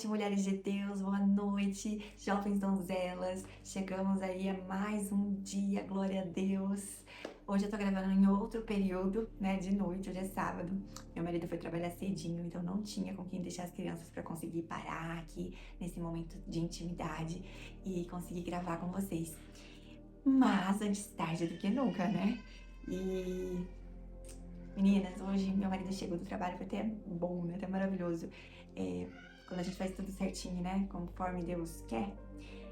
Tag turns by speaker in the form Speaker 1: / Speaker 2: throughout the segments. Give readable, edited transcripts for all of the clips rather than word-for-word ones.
Speaker 1: noite, mulheres de Deus, boa noite, jovens donzelas. Chegamos aí a mais um dia, glória a Deus. Hoje eu tô gravando em outro período, né, de noite, hoje é sábado. Meu marido foi trabalhar cedinho, então não tinha com quem deixar as crianças pra conseguir parar aqui nesse momento de intimidade e conseguir gravar com vocês. Mas antes tarde do que nunca, né? E meninas, hoje meu marido chegou do trabalho, foi até bom, né? Até maravilhoso. Quando a gente faz tudo certinho, né? Conforme Deus quer,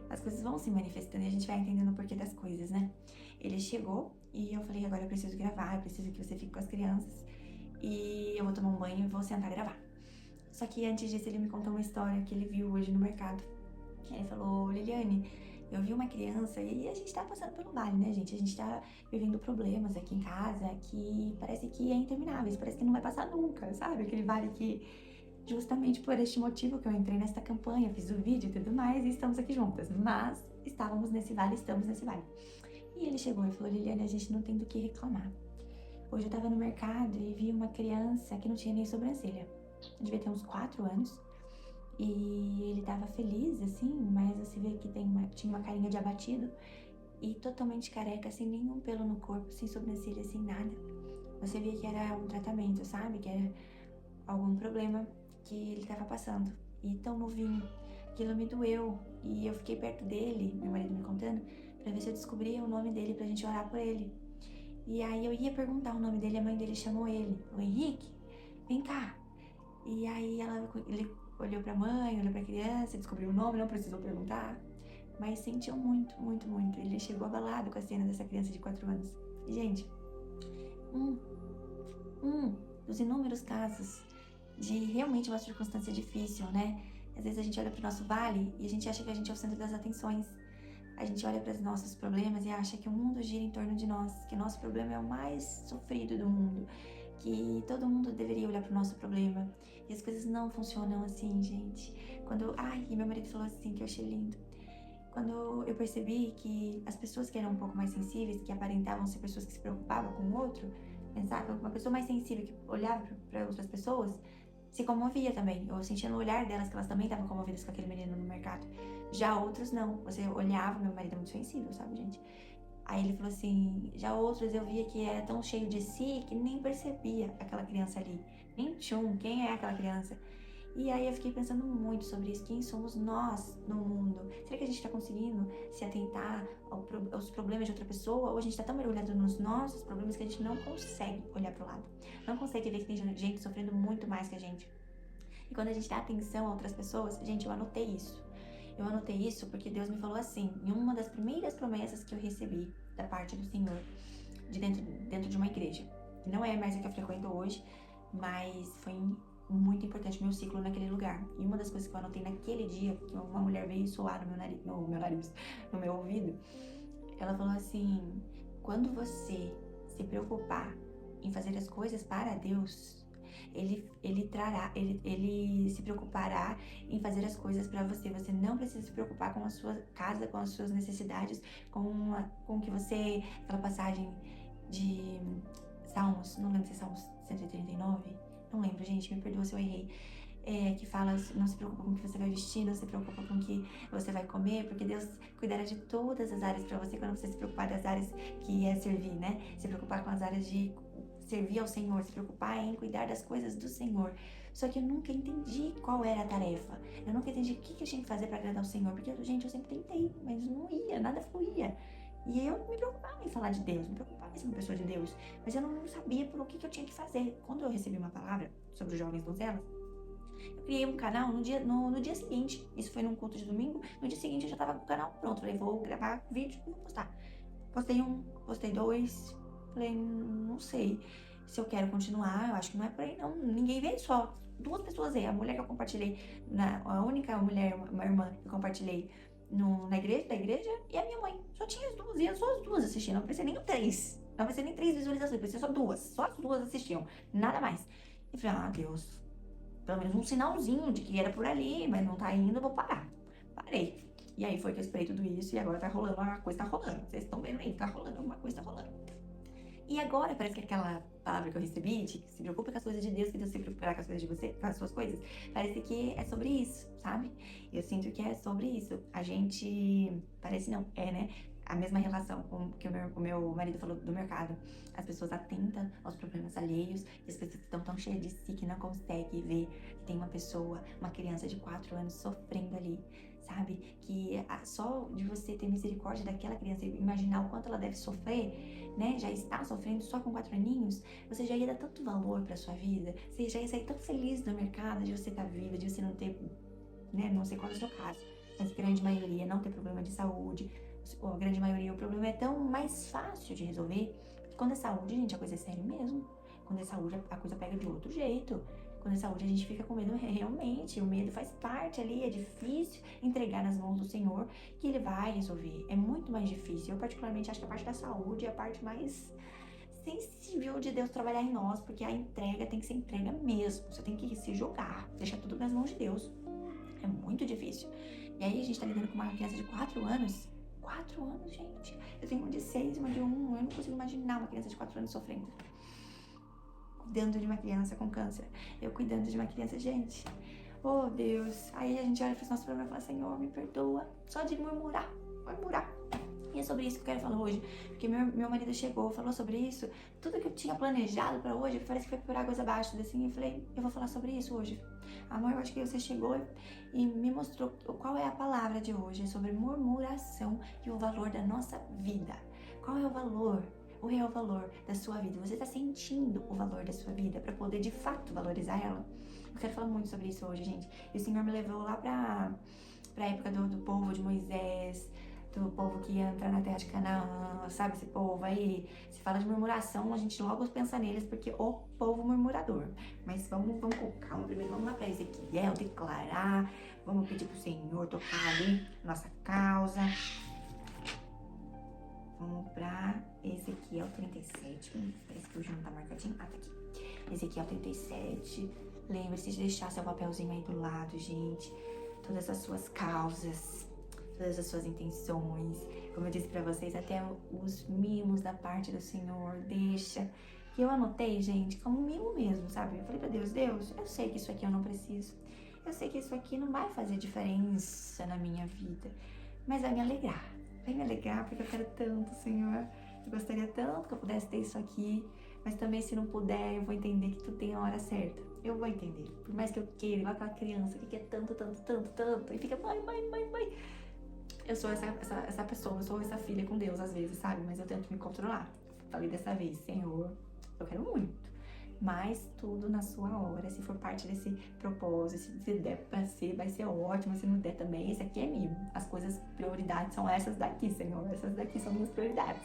Speaker 1: as coisas vão se manifestando e a gente vai entendendo o porquê das coisas, né? Ele chegou e eu falei, agora eu preciso gravar, eu preciso que você fique com as crianças e eu vou tomar um banho e vou sentar a gravar. Só que antes disso ele me contou uma história que ele viu hoje no mercado. Ele falou, Liliane, eu vi uma criança e a gente tá passando pelo vale, né, gente? A gente tá vivendo problemas aqui em casa que parece que é intermináveis, parece que não vai passar nunca, sabe? Aquele vale que, justamente por este motivo que eu entrei nesta campanha, fiz o vídeo e tudo mais e estamos aqui juntas. Mas estamos nesse vale, estamos nesse vale. E ele chegou e falou, Liliane, a gente não tem do que reclamar. Hoje eu tava no mercado e vi uma criança que não tinha nem sobrancelha. Devia ter uns 4 anos. E ele tava feliz, assim, mas você vê que tinha uma carinha de abatido e totalmente careca, sem nenhum pelo no corpo, sem sobrancelha, sem nada. Você via que era um tratamento, sabe? Que era algum problema que ele tava passando. E tão novinho, aquilo me doeu. E eu fiquei perto dele, meu marido me contando, pra ver se eu descobria o nome dele pra gente orar por ele. E aí eu ia perguntar o nome dele, a mãe dele chamou ele. O Henrique, vem cá. E aí ele olhou pra mãe, olhou pra criança, descobriu o nome, não precisou perguntar. Mas sentiu muito, muito, muito. Ele chegou abalado com a cena dessa criança de 4 anos. E, gente, um dos inúmeros casos de realmente uma circunstância difícil, né? Às vezes a gente olha pro nosso vale e a gente acha que a gente é o centro das atenções. A gente olha para os nossos problemas e acha que o mundo gira em torno de nós, que o nosso problema é o mais sofrido do mundo, que todo mundo deveria olhar pro nosso problema. E as coisas não funcionam assim, gente. E meu marido falou assim, que eu achei lindo. Quando eu percebi que as pessoas que eram um pouco mais sensíveis, que aparentavam ser pessoas que se preocupavam com o outro, pensava, uma pessoa mais sensível que olhava para outras pessoas, se comovia também. Eu sentia no olhar delas que elas também estavam comovidas com aquele menino no mercado. Já outros não. Você olhava, meu marido é muito sensível, sabe, gente? Aí ele falou assim, já outros eu via que era tão cheio de si que nem percebia aquela criança ali. Nem quem é aquela criança? E aí eu fiquei pensando muito sobre isso, quem somos nós no mundo? Será que a gente tá conseguindo se atentar aos problemas de outra pessoa? Ou a gente tá tão mergulhado nos nossos problemas que a gente não consegue olhar pro lado? Não consegue ver que tem gente sofrendo muito mais que a gente. E quando a gente dá atenção a outras pessoas, gente, eu anotei isso. Eu anotei isso porque Deus me falou assim, em uma das primeiras promessas que eu recebi da parte do Senhor, dentro de uma igreja. Que não é mais a que eu frequento hoje, mas foi muito importante meu ciclo naquele lugar. E uma das coisas que eu anotei naquele dia, que uma mulher veio soar no meu ouvido, ela falou assim, quando você se preocupar em fazer as coisas para Deus, ele se preocupará em fazer as coisas para você. Você não precisa se preocupar com a sua casa, com as suas necessidades, com que você, aquela passagem de Salmos, não lembro se é Salmos 139, não lembro, gente, me perdoa se eu errei. Que fala, não se preocupa com o que você vai vestir, não se preocupa com o que você vai comer, porque Deus cuidará de todas as áreas para você quando você se preocupar das áreas que é servir, né? Se preocupar com as áreas de servir ao Senhor, se preocupar em cuidar das coisas do Senhor. Só que eu nunca entendi qual era a tarefa. Eu nunca entendi o que eu tinha que fazer para agradar o Senhor, porque, gente, eu sempre tentei, mas não ia, nada fluía. E eu me preocupava em falar de Deus, me preocupava em ser uma pessoa de Deus, mas eu não sabia por o que eu tinha que fazer. Quando eu recebi uma palavra sobre os jovens donzelas, eu criei um canal no dia seguinte. Isso foi num culto de domingo. No dia seguinte eu já tava com o canal pronto. Falei, vou gravar vídeo e vou postar. Postei 1, postei 2. Falei, não sei se eu quero continuar. Eu acho que não é por aí, não. Ninguém vê, só 2 pessoas aí. A mulher que eu compartilhei, a única mulher, uma irmã que eu compartilhei da igreja, e a minha mãe. Só tinha as 2, e só as 2 assistindo. Não precisa nem 3. Não precisa nem 3 visualizações, precisa só 2. Só as 2 assistiam. Nada mais. E falei, Deus, pelo menos um sinalzinho de que era por ali, mas não tá indo, eu vou parar. Parei. E aí foi que eu esperei tudo isso e agora tá rolando, a coisa tá rolando. Vocês estão vendo aí, tá rolando, alguma coisa tá rolando. E agora parece que aquela palavra que eu recebi, de se preocupe com as coisas de Deus, que Deus se preocupará com as coisas de você, com as suas coisas, parece que é sobre isso, sabe? Eu sinto que é sobre isso. A gente, parece não, é, né? A mesma relação com que o meu marido falou do mercado. As pessoas atentam aos problemas alheios, e as pessoas que estão tão cheias de si que não conseguem ver que tem uma pessoa, uma criança de 4 anos sofrendo ali, sabe? Que só de você ter misericórdia daquela criança e imaginar o quanto ela deve sofrer, né? Já está sofrendo só com 4 aninhos, você já ia dar tanto valor pra sua vida, você já ia sair tão feliz do mercado de você estar viva, de você não ter, né? Não sei qual é o seu caso, mas a grande maioria não ter problema de saúde, ou a grande maioria o problema é tão mais fácil de resolver. Quando é saúde, gente, a coisa é séria mesmo. Quando é saúde, a coisa pega de outro jeito. Quando é saúde, a gente fica com medo realmente. O medo faz parte ali, é difícil entregar nas mãos do Senhor, que Ele vai resolver. É muito mais difícil. Eu, particularmente, acho que a parte da saúde é a parte mais sensível de Deus trabalhar em nós, porque a entrega tem que ser entrega mesmo. Você tem que se jogar, deixar tudo nas mãos de Deus. É muito difícil. E aí, a gente tá lidando com uma criança de 4 anos. 4 anos, gente. Eu tenho uma de 6 e uma de 1. Eu não consigo imaginar uma criança de 4 anos sofrendo. Cuidando de uma criança com câncer. Eu cuidando de uma criança, gente. Oh, Deus. Aí a gente olha para os nossos problemas e fala, Senhor, me perdoa. Só de murmurar. E é sobre isso que eu quero falar hoje. Porque meu marido chegou, falou sobre isso. Tudo que eu tinha planejado para hoje, parece que foi por águas abaixo. Assim, eu falei, eu vou falar sobre isso hoje. Amor, eu acho que você chegou e me mostrou qual é a palavra de hoje. É sobre murmuração e o valor da nossa vida. Qual é o valor? O real valor da sua vida. Você está sentindo o valor da sua vida para poder de fato valorizar ela? Eu quero falar muito sobre isso hoje, gente. E o Senhor me levou lá pra época do povo de Moisés, do povo que ia entrar na terra de Canaã, sabe? Esse povo aí, se fala de murmuração, a gente logo pensa neles, porque o povo murmurador. Mas vamos com calma primeiro, vamos lá pra Ezequiel declarar, vamos pedir pro Senhor tocar ali nossa causa. Vamos pra Ezequiel 37, parece que hoje não tá marcadinho, tá aqui. Ezequiel 37, lembre-se de deixar seu papelzinho aí do lado, gente. Todas as suas causas, todas as suas intenções, como eu disse pra vocês, até os mimos da parte do Senhor, deixa. Que eu anotei, gente, como mimo mesmo, sabe? Eu falei pra Deus, eu sei que isso aqui eu não preciso. Eu sei que isso aqui não vai fazer diferença na minha vida, mas vai me alegrar. Vai me alegrar porque eu quero tanto, Senhor. Eu gostaria tanto que eu pudesse ter isso aqui, mas também se não puder, eu vou entender que tu tem a hora certa. Eu vou entender. Por mais que eu queira, igual aquela criança que quer tanto, e fica, mãe. Eu sou essa pessoa, eu sou essa filha com Deus às vezes, sabe? Mas eu tento me controlar. Falei dessa vez, Senhor, eu quero muito. Mas tudo na sua hora, se for parte desse propósito, se der pra ser, vai ser ótimo, se não der também, esse aqui é mimo. As coisas, prioridades são essas daqui, Senhor, essas daqui são minhas prioridades.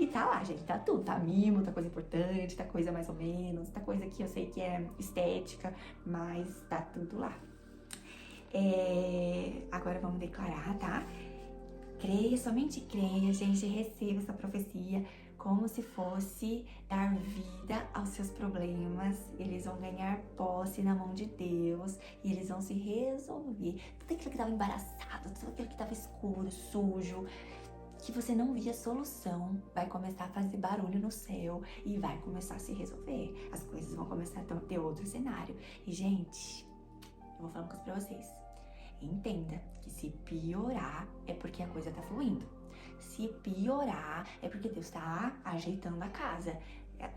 Speaker 1: E tá lá, gente, tá tudo, tá mimo, tá coisa importante, tá coisa mais ou menos, tá coisa que eu sei que é estética, mas tá tudo lá. Agora vamos declarar, tá? Creia, somente creia, gente, receba essa profecia como se fosse dar vida aos seus problemas. Eles vão ganhar posse na mão de Deus e eles vão se resolver. Tudo aquilo que estava embaraçado, tudo aquilo que estava escuro, sujo, que você não via solução, vai começar a fazer barulho no céu e vai começar a se resolver. As coisas vão começar a ter outro cenário. E, gente, eu vou falar uma coisa pra vocês. Entenda que se piorar é porque a coisa tá fluindo. Se piorar é porque Deus tá ajeitando a casa.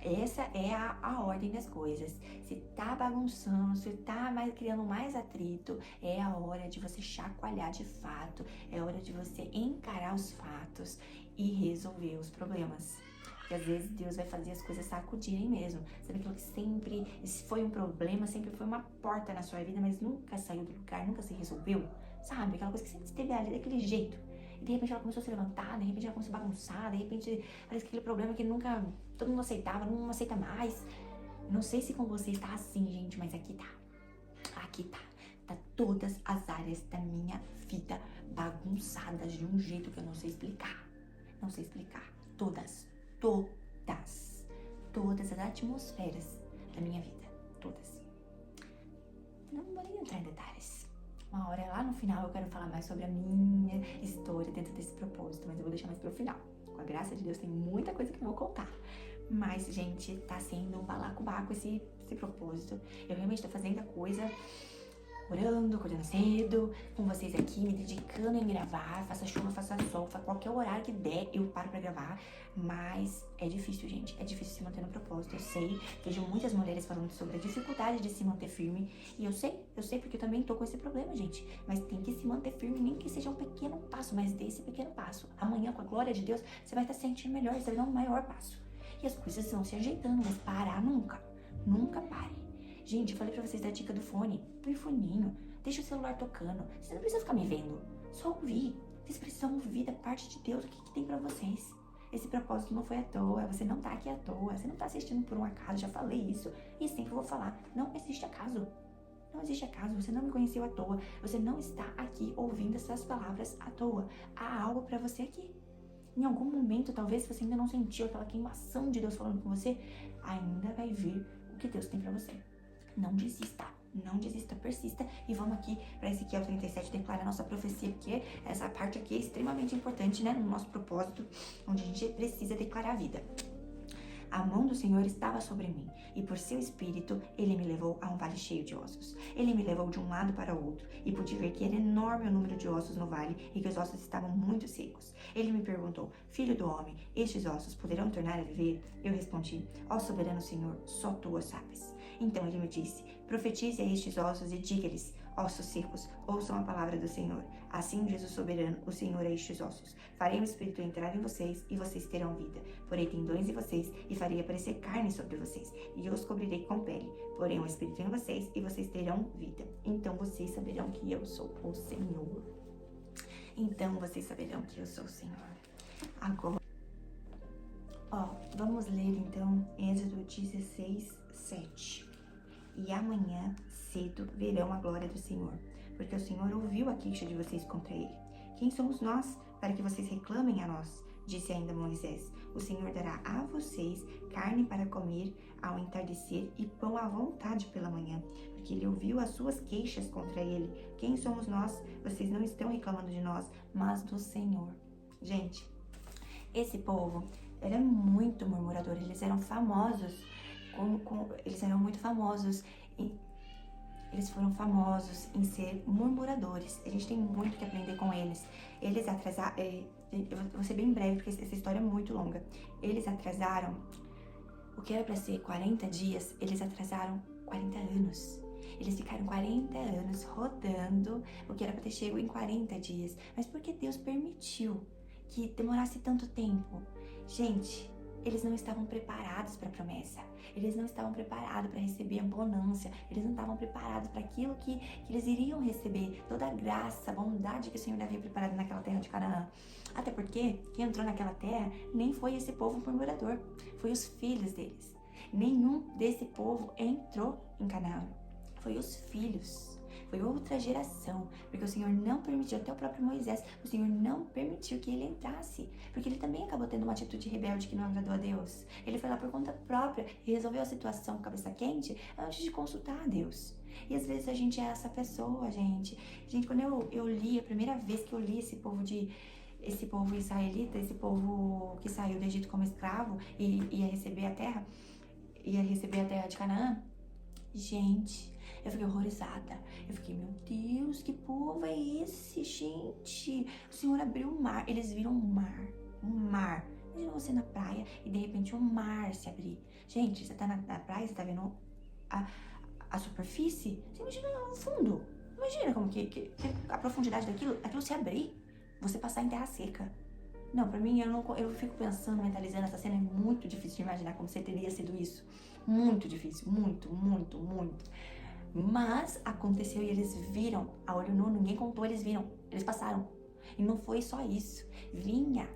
Speaker 1: Essa é a ordem das coisas. Se tá bagunçando, se tá criando mais atrito, é a hora de você chacoalhar de fato. É a hora de você encarar os fatos e resolver os problemas. Porque às vezes Deus vai fazer as coisas sacudirem mesmo. Sabe aquilo que sempre foi um problema, sempre foi uma porta na sua vida, mas nunca saiu do lugar, nunca se resolveu? Sabe? Aquela coisa que sempre esteve ali daquele jeito. E de repente ela começou a se levantar, de repente ela começou a bagunçar, de repente parece aquele problema que nunca todo mundo aceitava, não aceita mais. Não sei se com você está assim, gente, mas aqui tá. Aqui tá. Tá todas as áreas da minha vida bagunçadas de um jeito que eu não sei explicar. Não sei explicar. Todas as atmosferas da minha vida, todas. Não vou nem entrar em detalhes. Uma hora lá no final eu quero falar mais sobre a minha história dentro desse propósito, mas eu vou deixar mais pro final. Com a graça de Deus tem muita coisa que eu vou contar. Mas, gente, tá sendo um balacobaco esse propósito. Eu realmente tô fazendo a coisa, orando, acordando cedo, com vocês aqui, me dedicando em gravar, faça chuva, faça sol, faça qualquer horário que der, eu paro pra gravar. Mas é difícil, gente, é difícil se manter no propósito, eu sei. Vejo muitas mulheres falando sobre a dificuldade de se manter firme, e eu sei porque eu também tô com esse problema, gente. Mas tem que se manter firme, nem que seja um pequeno passo, mas dê esse pequeno passo. Amanhã, com a glória de Deus, você vai estar se sentindo melhor, você vai dar um maior passo. E as coisas vão se ajeitando, mas parar nunca, nunca pare. Gente, eu falei pra vocês da dica do fone. Põe foninho, deixa o celular tocando. Você não precisa ficar me vendo, só ouvir. Vocês precisam ouvir da parte de Deus o que tem pra vocês. Esse propósito não foi à toa, você não tá aqui à toa, você não tá assistindo por um acaso, já falei isso. E sempre vou falar, não existe acaso. Não existe acaso, você não me conheceu à toa. Você não está aqui ouvindo essas palavras à toa. Há algo pra você aqui. Em algum momento, talvez, se você ainda não sentiu aquela queimação de Deus falando com você, ainda vai vir o que Deus tem pra você. Não desista, não desista, persista. E vamos aqui para Ezequiel 37 declarar a nossa profecia, porque essa parte aqui é extremamente importante, né, no nosso propósito, onde a gente precisa declarar a vida. A mão do Senhor estava sobre mim, e por seu espírito ele me levou a um vale cheio de ossos. Ele me levou de um lado para o outro, e pude ver que era enorme o número de ossos no vale, e que os ossos estavam muito secos. Ele me perguntou: filho do homem, estes ossos poderão tornar a viver? Eu respondi: ó soberano Senhor, só tu o sabes. Então ele me disse: profetize a estes ossos e diga-lhes: ossos secos, ouçam a palavra do Senhor. Assim diz o soberano, o Senhor, a estes ossos: farei o Espírito entrar em vocês, e vocês terão vida. Porei tendões em vocês, e farei aparecer carne sobre vocês, e eu os cobrirei com pele. Porém o Espírito em vocês, e vocês terão vida. Então vocês saberão que eu sou o Senhor. Então vocês saberão que eu sou o Senhor. Agora, vamos ler então Êxodo 16, 7. E amanhã cedo verão a glória do Senhor, porque o Senhor ouviu a queixa de vocês contra ele. Quem somos nós para que vocês reclamem a nós? Disse ainda Moisés: o Senhor dará a vocês carne para comer ao entardecer e pão à vontade pela manhã, porque ele ouviu as suas queixas contra ele. Quem somos nós? Vocês não estão reclamando de nós, mas do Senhor. Gente, esse povo era muito murmurador, eles eram famosos, eles eram muito famosos, eles foram famosos em ser murmuradores. A gente tem muito que aprender com eles. Eles atrasaram, eu vou ser bem breve porque essa história é muito longa. Eles atrasaram, o que era para ser 40 dias, eles atrasaram 40 anos. Eles ficaram 40 anos rodando o que era para ter chego em 40 dias. Mas por que Deus permitiu que demorasse tanto tempo? Gente, eles não estavam preparados para a promessa. Eles não estavam preparados para receber a bonança. Eles não estavam preparados para aquilo que eles iriam receber. Toda a graça, a bondade que o Senhor havia preparado naquela terra de Canaã. Até porque quem entrou naquela terra nem foi esse povo murmurador. Foi os filhos deles. Nenhum desse povo entrou em Canaã. Foi os filhos. Foi outra geração, porque o Senhor não permitiu, até o próprio Moisés, o Senhor não permitiu que ele entrasse, porque ele também acabou tendo uma atitude rebelde que não agradou a Deus. Ele foi lá por conta própria e resolveu a situação com cabeça quente antes de consultar a Deus. E às vezes a gente é essa pessoa, gente. Gente, quando eu li, a primeira vez que eu li esse povo israelita, esse povo que saiu do Egito como escravo e ia receber a terra de Canaã, gente, eu fiquei horrorizada. Eu fiquei, meu Deus, que povo é esse, gente? O Senhor abriu o mar. Eles viram um mar. Um mar. Imagina você na praia e de repente o mar se abrir. Gente, você tá na praia, você tá vendo a superfície? Você imagina o fundo. Imagina como que a profundidade daquilo se abrir. Você passar em terra seca. Não, pra mim, eu fico pensando, mentalizando essa cena. É muito difícil de imaginar como você teria sido isso. Muito difícil. Muito, muito, muito. Mas aconteceu e eles viram, a olho nu, ninguém contou, eles viram, eles passaram. E não foi só isso, vinha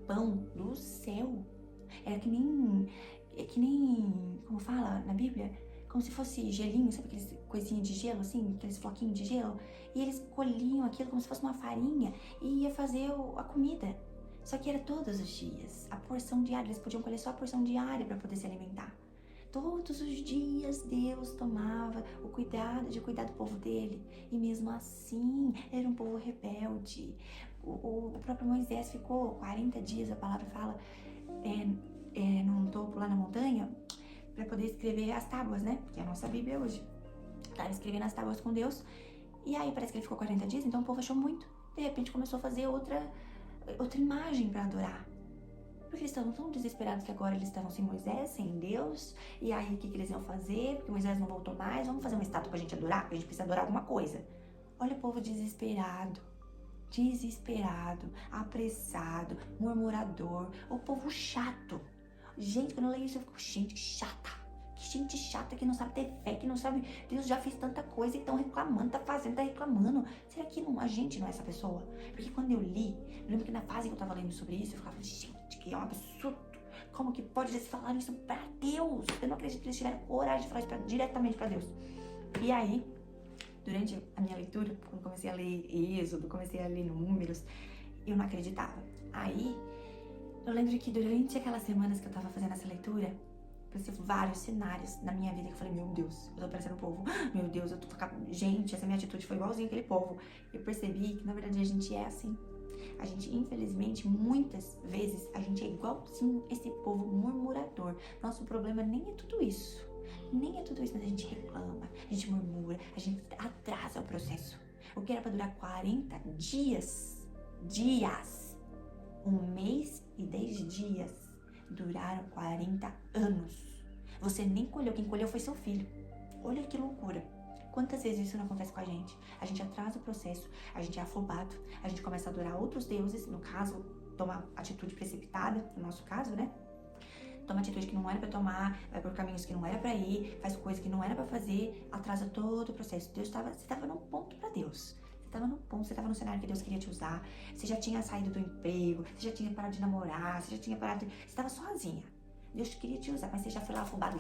Speaker 1: pão do céu. Era que nem, como fala na Bíblia, como se fosse gelinho, sabe aqueles coisinhas de gelo assim, aqueles floquinhos de gelo? E eles colhiam aquilo como se fosse uma farinha e ia fazer a comida. Só que era todos os dias, a porção diária, eles podiam colher só a porção diária para poder se alimentar. Todos os dias Deus tomava o cuidado de cuidar do povo dele. E mesmo assim, era um povo rebelde. O próprio Moisés ficou 40 dias, a palavra fala, num topo lá na montanha para poder escrever as tábuas, né? Que é a nossa Bíblia hoje. Tava escrevendo as tábuas com Deus. E aí parece que ele ficou 40 dias, então o povo achou muito. De repente começou a fazer outra imagem para adorar. Porque eles estavam tão desesperados que agora eles estavam sem Moisés, sem Deus. E aí o que eles iam fazer? Porque Moisés não voltou mais. Vamos fazer uma estátua pra gente adorar? Porque a gente precisa adorar alguma coisa. Olha o povo desesperado. Desesperado, apressado, murmurador. O povo chato. Gente, quando eu leio isso eu fico, gente, que chata. Que gente chata que não sabe ter fé, que não sabe... Deus já fez tanta coisa e estão reclamando, tá fazendo, tá reclamando. Será que a gente não é essa pessoa? Porque quando eu li, eu lembro que na fase que eu tava lendo sobre isso, eu ficava, gente, que é um absurdo. Como que pode eles falarem isso pra Deus? Eu não acredito que eles tiveram coragem de falar isso diretamente pra Deus. E aí, durante a minha leitura, quando comecei a ler Êxodo, comecei a ler Números, eu não acreditava. Aí, eu lembro que durante aquelas semanas que eu tava fazendo essa leitura, apareceu vários cenários na minha vida que eu falei, meu Deus, eu tô parecendo o povo, meu Deus, eu tô ficando... Gente, essa minha atitude foi igualzinha aquele povo. Eu percebi que, na verdade, a gente é assim. A gente, infelizmente, muitas vezes, a gente é igualzinho esse povo murmurador. Nosso problema nem é tudo isso. Nem é tudo isso, mas a gente reclama, a gente murmura, a gente atrasa o processo. O que era pra durar 40 dias, um mês e 10 dias, duraram 40 anos. Você nem colheu, quem colheu foi seu filho. Olha que loucura. Quantas vezes isso não acontece com a gente? A gente atrasa o processo, a gente é afobado, a gente começa a adorar outros deuses, no caso, toma atitude precipitada, no nosso caso, né? Toma atitude que não era pra tomar, vai por caminhos que não era pra ir, faz coisas que não era pra fazer, atrasa todo o processo. Você tava num ponto pra Deus. Você tava no cenário que Deus queria te usar, você já tinha saído do emprego, você já tinha parado de namorar, você tava sozinha. Deus queria te usar, mas você já foi lá afobado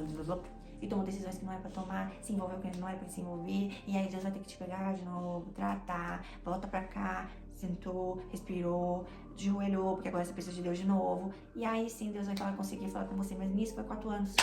Speaker 1: e tomou decisões que não era pra tomar, se envolveu com ele, não era pra se envolver, e aí Deus vai ter que te pegar de novo, tratar, volta pra cá, sentou, respirou, ajoelhou, porque agora você precisa de Deus de novo, e aí sim Deus vai conseguir falar com você, mas nisso foi 4 anos.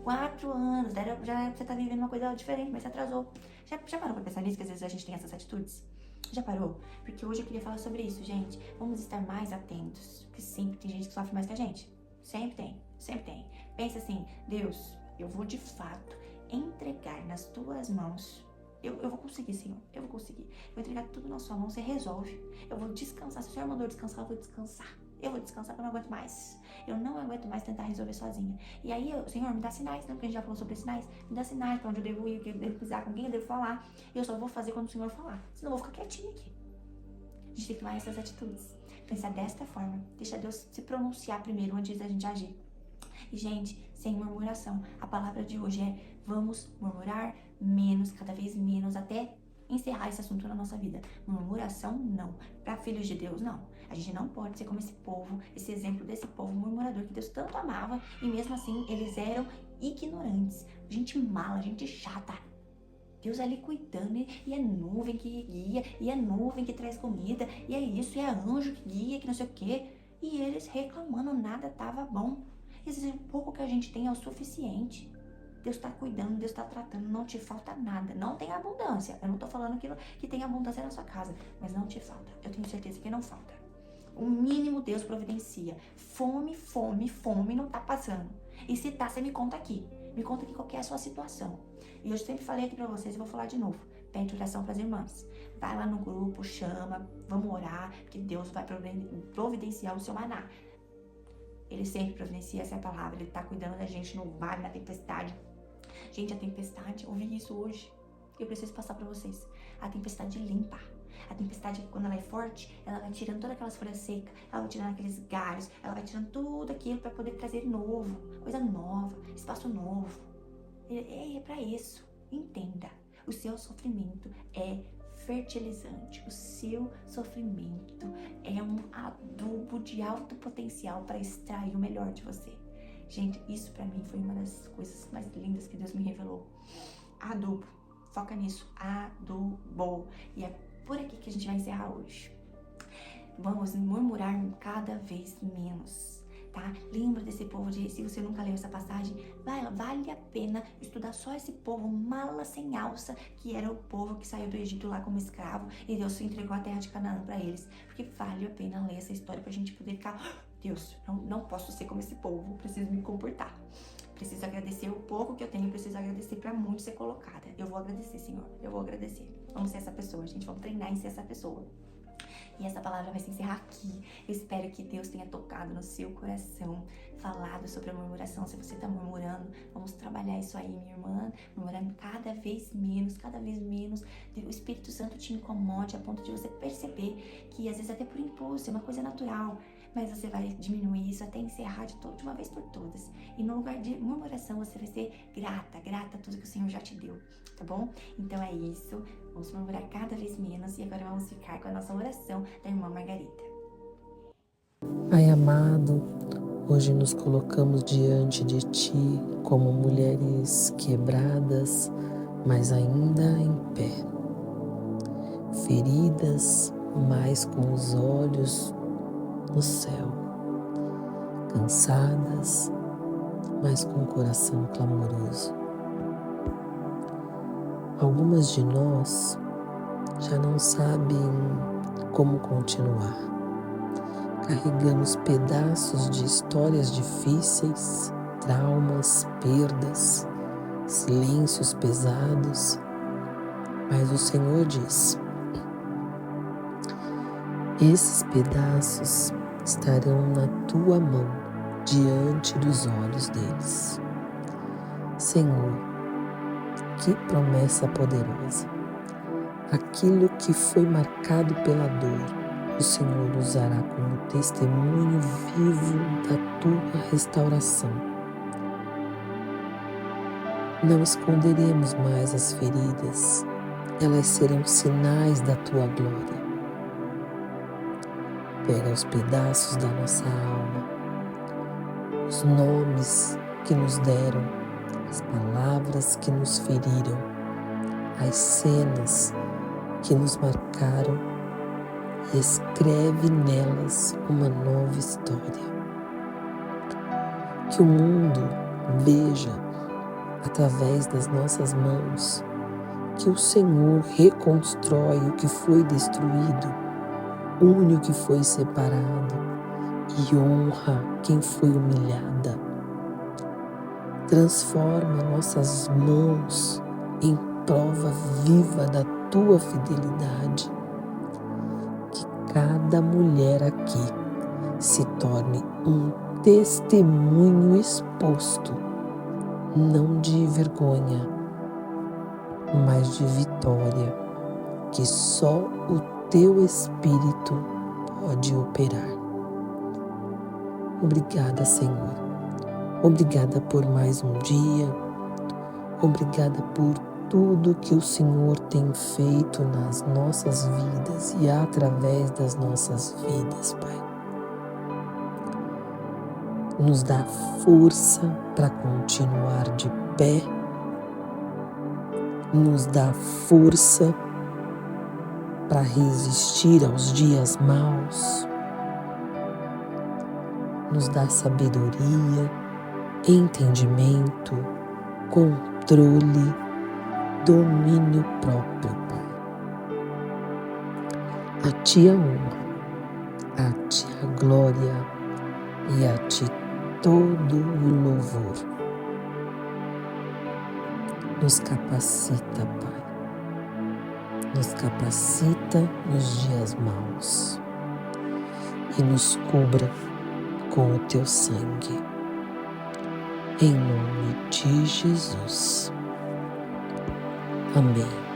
Speaker 1: 4 anos, já era pra você estar vivendo uma coisa diferente, mas você atrasou. Já parou pra pensar nisso, que às vezes a gente tem essas atitudes? Já parou? Porque hoje eu queria falar sobre isso, gente. Vamos estar mais atentos, porque sempre tem gente que sofre mais que a gente. Sempre tem, sempre tem. Pensa assim, Deus, eu vou de fato entregar nas tuas mãos. Eu vou conseguir, Senhor, eu vou conseguir. Eu vou entregar tudo na sua mão, você resolve. Eu vou descansar, se o Senhor mandou descansar, eu vou descansar. Eu vou descansar porque eu não aguento mais. Eu não aguento mais tentar resolver sozinha. E aí, Senhor, me dá sinais, né? Porque a gente já falou sobre sinais. Me dá sinais pra onde eu devo ir, o que eu devo pisar, com quem eu devo falar. E eu só vou fazer quando o Senhor falar. Senão eu vou ficar quietinha aqui. A gente tem que tomar essas atitudes. Pensar desta forma. Deixa Deus se pronunciar primeiro antes da gente agir. E, gente, sem murmuração. A palavra de hoje é: vamos murmurar menos, cada vez menos, até encerrar esse assunto na nossa vida. Murmuração, não. Para filhos de Deus, não. A gente não pode ser como esse povo, esse exemplo desse povo murmurador que Deus tanto amava e mesmo assim eles eram ignorantes. Gente mala, gente chata. Deus ali cuidando, e é nuvem que guia, e é nuvem que traz comida, e é isso, e é anjo que guia, que não sei o quê. E eles reclamando, nada tava bom. Esse pouco que a gente tem é o suficiente. Deus tá cuidando, Deus tá tratando, não te falta nada. Não tem abundância. Eu não tô falando que tem abundância na sua casa, mas não te falta. Eu tenho certeza que não falta. O mínimo Deus providencia. Fome não tá passando. E se tá, você me conta aqui. Me conta aqui qual que é a sua situação. E eu sempre falei aqui pra vocês e vou falar de novo. Pede oração pras irmãs. Vai lá no grupo, chama, vamos orar, que Deus vai providenciar o seu maná. Ele sempre providencia, essa é a palavra. Ele tá cuidando da gente no vale, na tempestade. Gente, a tempestade, eu vi isso hoje. Eu preciso passar pra vocês. A tempestade limpa. A tempestade, quando ela é forte, ela vai tirando todas aquelas folhas secas, ela vai tirando aqueles galhos, ela vai tirando tudo aquilo pra poder trazer novo, coisa nova, espaço novo. É pra isso. Entenda. O seu sofrimento é fertilizante. O seu sofrimento é um adubo de alto potencial para extrair o melhor de você. Gente, isso pra mim foi uma das coisas mais lindas que Deus me revelou. Adubo. Foca nisso. Adubo. E é por aqui que a gente vai encerrar hoje. Vamos murmurar cada vez menos, tá? tá? Lembra desse povo, se você nunca leu essa passagem, vale a pena estudar só esse povo mala sem alça, que era o povo que saiu do Egito lá como escravo e Deus entregou a terra de Canaã para eles. Porque vale a pena ler essa história pra gente poder ficar, Deus, não posso ser como esse povo, preciso me comportar. Preciso agradecer o pouco que eu tenho, preciso agradecer pra muito ser colocada. Eu vou agradecer, Senhor, eu vou agradecer. Vamos ser essa pessoa, gente, vamos treinar em ser essa pessoa. E essa palavra vai se encerrar aqui. Eu espero que Deus tenha tocado no seu coração, falado sobre a murmuração. Se você está murmurando, vamos trabalhar isso aí, minha irmã. Murmurando cada vez menos. O Espírito Santo te incomode a ponto de você perceber que, às vezes, até por impulso, é uma coisa natural. Mas você vai diminuir isso até encerrar de uma vez por todas. E no lugar de murmuração, você vai ser grata a tudo que o Senhor já te deu, tá bom? Então é isso. Vamos murmurar cada vez menos. E agora vamos ficar com a nossa oração da irmã Margarita.
Speaker 2: Pai amado, hoje nos colocamos diante de Ti como mulheres quebradas, mas ainda em pé. Feridas, mas com os olhos no céu. Cansadas, mas com o coração clamoroso. Algumas de nós já não sabem como continuar. Carregamos pedaços de histórias difíceis, traumas, perdas, silêncios pesados, mas o Senhor diz: esses pedaços estarão na tua mão, diante dos olhos deles. Senhor, que promessa poderosa! Aquilo que foi marcado pela dor, o Senhor usará como testemunho vivo da tua restauração. Não esconderemos mais as feridas, elas serão sinais da tua glória. Pega os pedaços da nossa alma, os nomes que nos deram, as palavras que nos feriram, as cenas que nos marcaram e escreve nelas uma nova história. Que o mundo veja, através das nossas mãos, que o Senhor reconstrói o que foi destruído, une o que foi separado e honra quem foi humilhada. Transforma nossas mãos em prova viva da tua fidelidade. Que cada mulher aqui se torne um testemunho exposto, não de vergonha, mas de vitória, que só o teu Espírito pode operar. Obrigada, Senhor. Obrigada por mais um dia. Obrigada por tudo que o Senhor tem feito nas nossas vidas e através das nossas vidas, Pai. Nos dá força para continuar de pé, nos dá força para resistir aos dias maus, nos dá sabedoria, entendimento, controle, domínio próprio, Pai. A Ti a honra, a Ti a glória e a Ti todo o louvor. Nos capacita, Pai. Nos capacita nos dias maus e nos cubra com o Teu sangue. Em nome de Jesus. Amém.